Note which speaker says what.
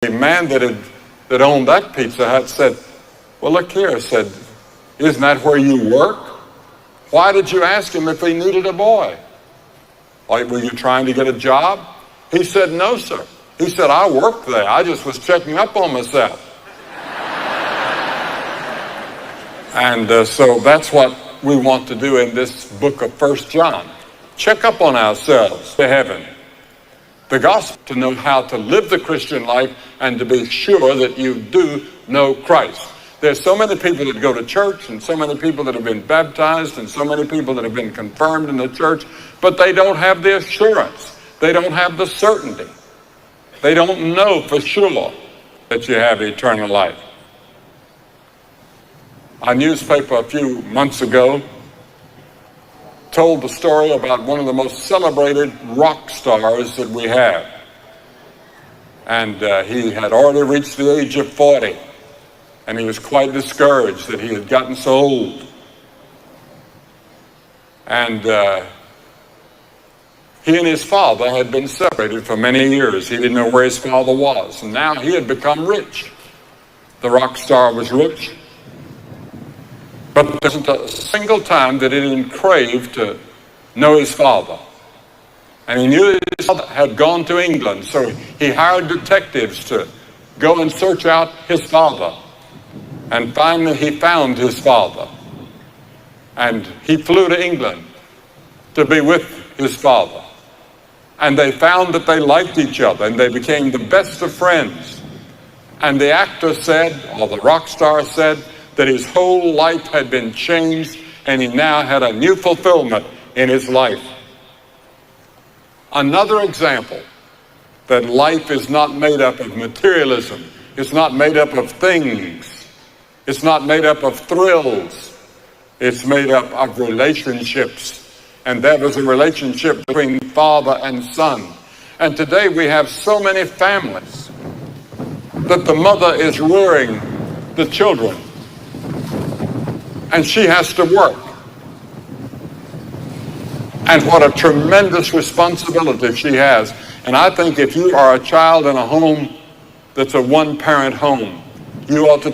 Speaker 1: The man that owned that Pizza Hut said, well, look here, said, isn't that where you work? Why did you ask him if he needed a boy? Were you trying to get a job? He said, no, sir. He said, I work there. I just was checking up on myself. And so that's what we want to do in this book of 1 John. Check up on ourselves to heaven. The gospel, to know how to live the Christian life and to be sure that you do know Christ. There's so many people that go to church and so many people that have been baptized and so many people that have been confirmed in the church, but they don't have the assurance. They don't have the certainty. They don't know for sure that you have eternal life. A newspaper a few months ago told the story about one of the most celebrated rock stars that we have. And he had already reached the age of 40. And he was quite discouraged that he had gotten so old. And he and his father had been separated for many years. He didn't know where his father was. And now he had become rich. The rock star was rich. But there wasn't a single time that he didn't crave to know his father. And he knew that his father had gone to England, so he hired detectives to go and search out his father. And finally he found his father. And he flew to England to be with his father. And they found that they liked each other and they became the best of friends. And the actor said, or the rock star said, that his whole life had been changed and he now had a new fulfillment in his life. Another example that life is not made up of materialism. It's not made up of things. It's not made up of thrills. It's made up of relationships. And that was a relationship between father and son. And today we have so many families that the mother is rearing the children. And she has to work. And what a tremendous responsibility she has. And I think if you are a child in a home that's a one-parent home, you ought to